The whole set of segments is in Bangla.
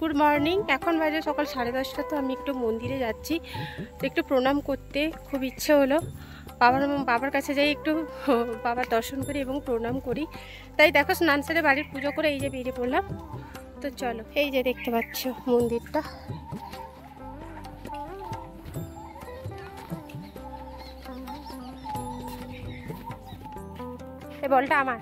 Good morning. এখন বাজে সকাল 10:30। তো আমি একটু মন্দিরে যাচ্ছি, তো একটু প্রণাম করতে খুব ইচ্ছে হলো। বাবার কাছে যাই, একটু বাবার দর্শন করি এবং প্রণাম করি। তাই দেখো, স্নান সেরে বাড়ির পুজো করে এই যে বেরিয়ে পড়লাম। তো চলো, এই যে দেখতে পাচ্ছ মন্দিরটা। এই বলটা আমার।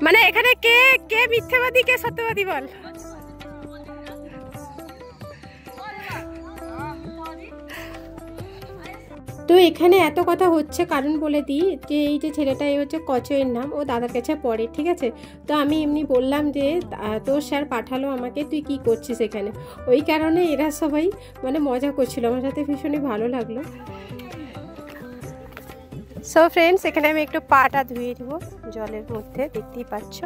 মানে এখানে কে কে মিথ্যাবাদী কে সত্যবাদী বল? তো এখানে এত কথা হচ্ছে কারণ বলে দিই, যে এই যে ছেলেটা, এই হচ্ছে কচয়ের নাম, ও দাদার কাছে পড়ে, ঠিক আছে। তো আমি এমনি বললাম যে তোর স্যার পাঠালো আমাকে, তুই কি করছিস এখানে। ওই কারণে এরা সবাই মানে মজা করছিল আমার সাথে, ভীষণই ভালো লাগলো। সো ফ্রেন্ডস, এখানে আমি একটু পাটা ধুয়ে দিব জলের মধ্যে, দেখতেই পাচ্ছ।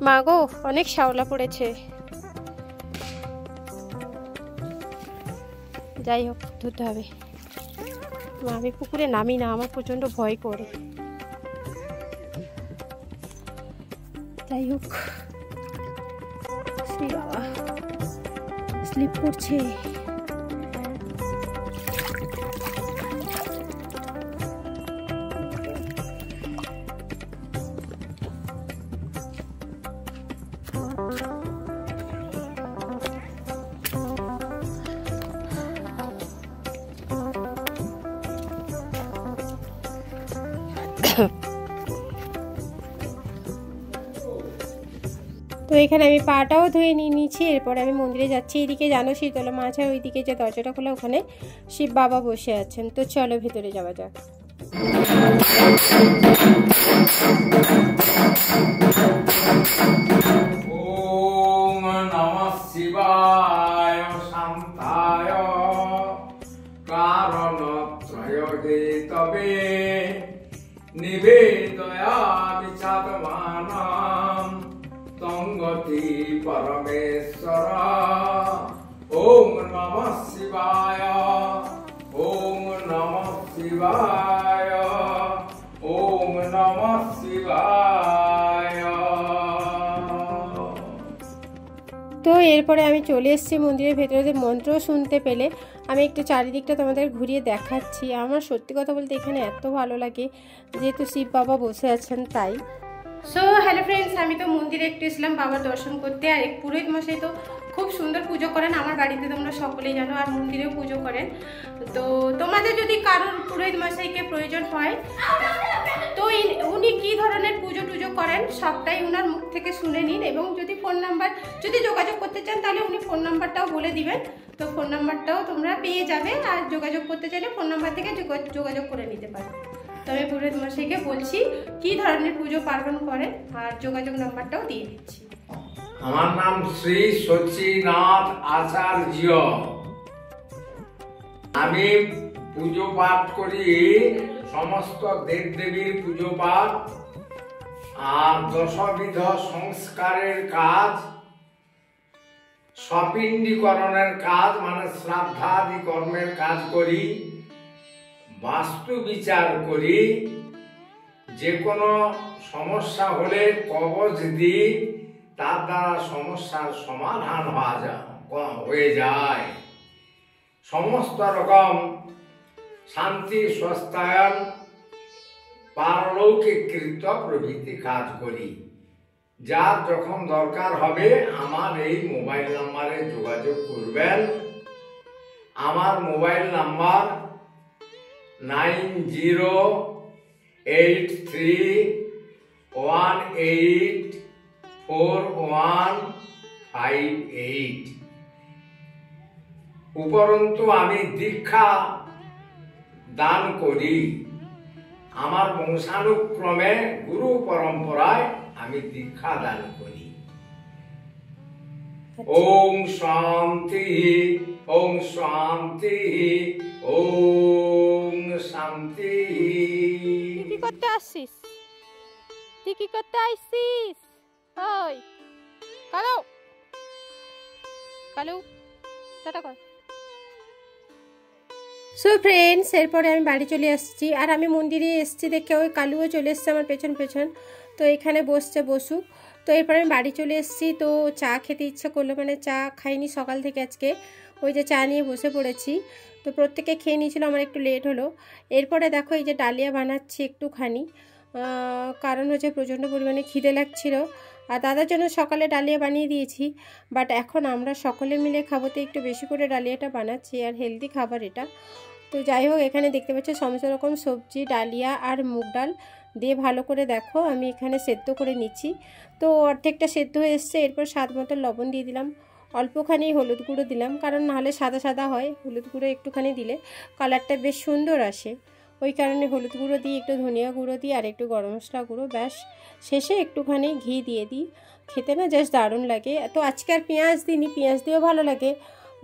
মা গো, অনেক শ্যাওলা পড়েছে। যাই হোক, ধুতে হবে। আমি পুকুরে নামি না, আমার প্রচণ্ড ভয় করে। যাই হোক, স্লিপ করছে। তো এখানে আমি পাটাও ধুয়ে নিয়ে নিয়েছি। এরপরে আমি মন্দিরে যাচ্ছি। এইদিকে জানো শীতলা মাছ, আর ওইদিকে যে দরজাটা খোলা, ওখানে শিব বাবা বসে আছেন। তো চলো ভেতরে যাওয়া যাক। ওম নমঃ শিবায় শান্তায় কারণত্রয় হেতবে নিবেদয়ামি চাতমানাম তঙ্গতি পরমেশ্বর। ওম নমঃ শিবায়, ওম নমঃ শিবায়, ওম নমঃ শিবায়। তো এরপরে আমি চলে এসেছি মন্দিরের ভেতরে। মন্ত্র শুনতে পেলে আমি একটু চারিদিকটা তোমাদের ঘুরিয়ে দেখাচ্ছি। আমার সত্যি কথা বলতে এখানে এত ভালো লাগে, যেহেতু শিব বাবা বসে আছেন তাই। সো হ্যালো ফ্রেন্ডস, আমি তো মন্দিরে একটু এসলাম বাবার দর্শন করতে। আর এক পুরোহিত মশাই তো খুব সুন্দর পুজো করেন আমার বাড়িতে, তোমরা সকলেই জানো, আর মন্দিরেও পুজো করেন। তো তোমাদের যদি কারোর পুরোহিত মশাইকে প্রয়োজন হয়, তো উনি কি ধরনের পুজো টুজো করেন সবটাই ওনার মুখ থেকে শুনে নিন। এবং যদি ফোন নাম্বার, যদি যোগাযোগ করতে চান, তাহলে উনি ফোন নাম্বারটাও বলে দিবেন। তো ফোন নাম্বারটাও তোমরা পেয়ে যাবে, আর যোগাযোগ করতে চাইলে ফোন নাম্বার থেকে যোগাযোগ করে নিতে পারো। তো আমি পুরোহিত মশাইকে বলছি কি ধরনের পুজো পার্বণ করেন, আর যোগাযোগ নাম্বারটাও দিয়ে দিচ্ছি। আমার নাম শ্রী সচিনাথ আচার্য। আমি পুজো পাঠ করি, সমস্ত দেব দেবীর পুজো পাঠ, আর দশবিধ সংস্কারের কাজ, সপিণ্ডীকরণের কাজ মানে শ্রাদ্ধাদি কর্মের কাজ করি, বাস্তু বিচার করি, যে কোনো সমস্যা হলে কবজ দিই, তার দ্বারা সমস্যার সমাধান হয়ে যায়। সমস্ত রকম শান্তি স্বস্থায়ন, পারলৌকিক কৃত্য প্রভৃতি কাজ করি। যার যখন দরকার হবে আমার এই মোবাইল নাম্বারে যোগাযোগ করবেন। আমার মোবাইল নাম্বার 9083184158। উপরন্তু আমি দীক্ষা দান করি। আমার বংশানুক্রমে গুরু পরম্পরায় আমি দীক্ষা দান করি। ওম শান্তি, ওম শান্তি, ওম শান্তি। কি করতে আসছিস? তুই কি করতে আসছিস? ওই কালো কালু টাটা কর। সো ফ্রেন্ডস, এরপরে আমি বাড়ি চলে আসছি, আর আমি মন্দিরে এসছি দেখে ওই কালুও চলে এসছে আমার পেছন পেছন। তো এখানে বসছে, বসুক। তো এরপরে আমি বাড়ি চলে এসেছি। তো চা খেতে ইচ্ছা করলো, মানে চা খাইনি সকাল থেকে আজকে, ওই যে চা নিয়ে বসে পড়েছি। তো প্রত্যেকে খেয়ে নিয়েছিল, আমার একটু লেট হলো। এরপরে দেখো এই যে ডালিয়া বানাচ্ছি একটুখানি, কারণ হচ্ছে প্রচণ্ড পরিমাণে খিদে লাগছিল। আর দাদার জন্য সকালে ডালিয়া বানিয়ে দিয়েছি, বাট এখন আমরা সকলে মিলে খাবো, তো একটু বেশি করে ডালিয়াটা বানাচ্ছি, আর হেলদি খাবার এটা। তো যাই হোক, এখানে দেখতে পাচ্ছ সমস্ত রকম সবজি, ডালিয়া আর মুগ ডাল দিয়ে ভালো করে দেখো আমি এখানে সেদ্ধ করে নিচ্ছি। তো অর্ধেকটা সেদ্ধ হয়ে এসছে। এরপর স্বাদ মতো লবণ দিয়ে দিলাম, অল্পখানি হলুদ গুঁড়ো দিলাম, কারণ নাহলে সাদা সাদা হয়, হলুদ গুঁড়ো একটুখানি দিলে কালারটা বেশ সুন্দর আসে, ওই কারণে হলুদ গুঁড়ো দিই, একটু ধনিয়া গুঁড়ো দিই, আর একটু গরম মশলা গুঁড়ো, ব্যাস। শেষে একটুখানি ঘি দিয়ে দিই, খেতে না জাস্ট দারুণ লাগে। তো আজকে আর পেঁয়াজ দিইনি, পেঁয়াজ দিয়েও ভালো লাগে,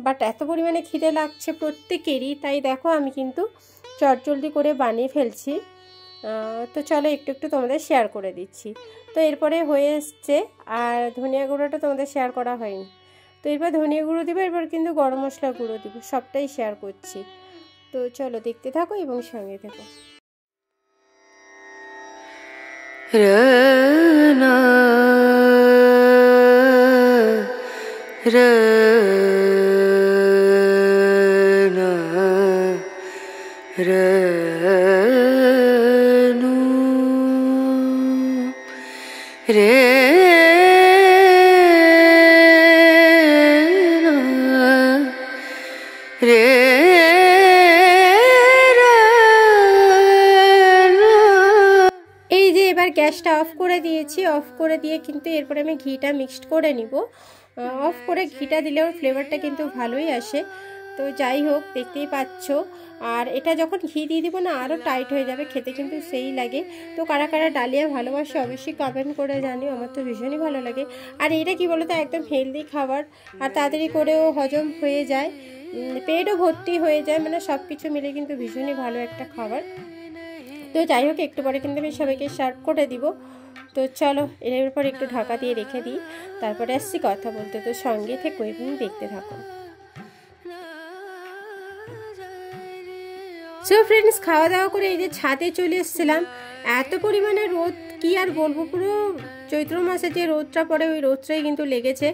বাট এত পরিমাণে খিদে লাগছে প্রত্যেকেরই, তাই দেখো আমি কিন্তু চটজলদি করে বানিয়ে ফেলছি। তো চলো একটু একটু তোমাদের শেয়ার করে দিচ্ছি। তো এরপরে হয়ে এসছে, আর ধনিয়া গুঁড়োটা তোমাদের শেয়ার করা হয়নি। তো এরপর ধনিয়া গুঁড়ো দিব, এরপর কিন্তু গরম মশলা গুঁড়ো দিব, সবটাই শেয়ার করছি। তো চলো দেখতে থাকো এবং সঙ্গে থাকো। গ্যাসটা অফ করে দিয়েছি, অফ করে দিয়ে কিন্তু এরপরে আমি ঘিটা মিক্সড করে নিব। অফ করে ঘিটা দিলে ওর ফ্লেভারটা কিন্তু ভালোই আসে। তো যাই হোক, দেখতেই পাচ্ছ। আর এটা যখন ঘি দিয়ে দিব না, আরও টাইট হয়ে যাবে, খেতে কিন্তু সেই লাগে। তো কারা কারা ডালিয়া ভালোবাসে অবশ্যই কমেন্ট করে জানিও, আমার তো ভীষণই ভালো লাগে। আর এটা কি বলতো, একদম হেলদি খাবার, আর তাড়াতাড়ি করেও হজম হয়ে যায়, পেটও ভর্তি হয়ে যায়, মানে সব কিছু মিলে কিন্তু ভীষণই ভালো একটা খাবার। তো যাই হোক, একটু পরে কিন্তু আমি সবাইকে সার্ভ করে দিব। তো চলো এরপর একটু ঢাকা দিয়ে রেখে দিই, তারপরে আসছি কথা বলতে। তো সঙ্গে থেকে এবং দেখতে থাকো। সো ফ্রেন্ডস, খাওয়া দাওয়া করে এই যে ছাদে চলে এসেছিলাম। এত পরিমাণে রোদ, কি আর বলবো, পুরো চৈত্র মাসে যে রোদটা পড়ে ওই রোদটাই কিন্তু লেগেছে।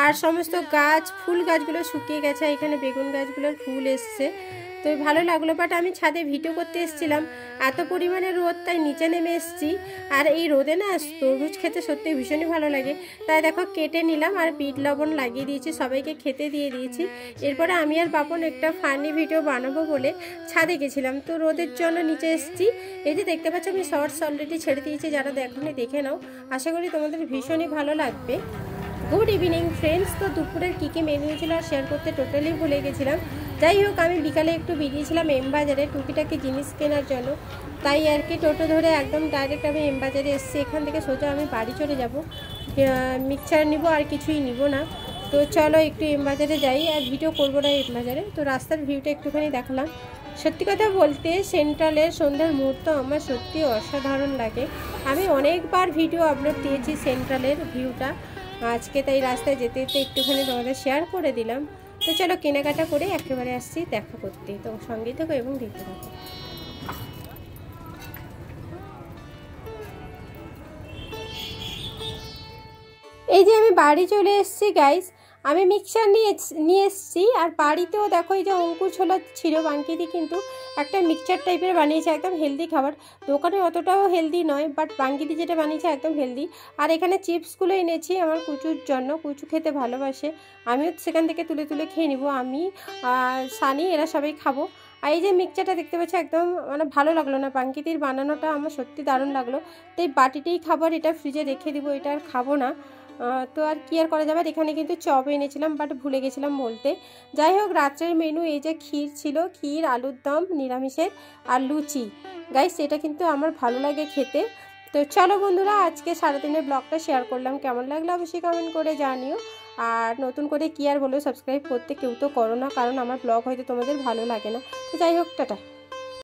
আর সমস্ত গাছ, ফুল গাছগুলো শুকিয়ে গেছে, এখানে বেগুন গাছগুলোর ফুল এসছে, তো ভালো লাগলো। বাট আমি ছাদে ভিডিও করতে এসেছিলাম, এত পরিমাণে রোদ, তাই নিচে নেমে এসেছি। আর এই রোদে না তরমুজ খেতে সত্যি ভীষণই ভালো লাগে, তাই দেখো কেটে নিলাম আর বিট লবণ লাগিয়ে দিয়েছি, সবাইকে খেতে দিয়ে দিয়েছি। এরপরে আমি আর বাপন একটা ফানি ভিডিও বানাবো বলে ছাদে গেছিলাম, তো রোদের জন্য নিচে এসেছি। এই যে দেখতে পাচ্ছ, আমি শর্টস অলরেডি ছেড়ে দিয়েছি, যারা দেখোনি দেখে নাও, আশা করি তোমাদের ভীষণই ভালো লাগবে। Good evening friends. তো দুপুরের কী কী মেনু ছিল আর শেয়ার করতে টোটালি ভুলে গেছিলাম। যাই হোক, আমি বিকালে একটু বেরিয়েছিলাম এম বাজারে টুকিটাকি জিনিস কেনার জন্য, তাই আর কি টোটো ধরে একদম ডাইরেক্ট আমি এম বাজারে এসেছি। এখান থেকে সোজা আমি বাড়ি চলে যাব, মিক্সচার নিব, আর কিছুই নিব না। তো চলো একটু এম বাজারে যাই, আর ভিডিও করবো না এম বাজারে। তো রাস্তার ভিউটা একটুখানি দেখালাম। সত্যি কথা বলতে সেন্ট্রালের সন্ধ্যার মুহূর্ত আমার সত্যি অসাধারণ লাগে। আমি অনেকবার ভিডিও আপলোড দিয়েছি সেন্ট্রালের ভিউটা, আজকে তাই রাস্তায় যেতে যেতে একটুখানি তোমাদের শেয়ার করে দিলাম। তো চলো কেনাকাটা করে একেবারে আসছি দেখা করতে। তো সঙ্গে থাকো এবং দেখতে থাকো। এই যে আমি বাড়ি চলে এসেছি গাইস, আমি মিক্সচার নিয়ে এসেছি। আর বাড়িতেও দেখো এই যে অঙ্কুর ছোলা ছিল, বাঙ্কিদি কিন্তু একটা মিক্সচার টাইপের বানিয়েছে, একদম হেলদি খাবার। দোকানে অতটাও হেলদি নয়, বাট বাঙ্কিদি যেটা বানিয়েছে একদম হেলদি। আর এখানে চিপসগুলো এনেছি আমার কুচুর জন্য, কুচু খেতে ভালোবাসে, আমিও সেখান থেকে তুলে তুলে খেয়ে নিব, আমি সানি এরা সবাই খাবো। আর এই যে মিক্সচারটা দেখতে পাচ্ছি, একদম মানে ভালো লাগলো না, বাঙ্কিদির বানানোটা আমার সত্যি দারুণ লাগলো। তাই বাটিতেই খাবার, এটা ফ্রিজে রেখে দিব, এটা আর খাবো না। তো আর কি আর করা যাবে। এখানে কিন্তু চপ এনেছিলাম, বাট ভুলে গেছিলাম বলতে। যাই হোক, রাত্রের মেনু এই যে ক্ষীর ছিল, ক্ষীর, আলুর দম নিরামিষের, আর লুচি। গাইস, এটা কিন্তু আমার ভালো লাগে খেতে। তো চলো বন্ধুরা, আজকে সারাদিনের ব্লগটা শেয়ার করলাম, কেমন লাগলো অবশ্যই কমেন্ট করে জানিও। আর নতুন করে কি আর বলো, সাবস্ক্রাইব করতে কেউ তো করো না, কারণ আমার ব্লগ হয়তো তোমাদের ভালো লাগে না। তো যাই হোক, টাটা।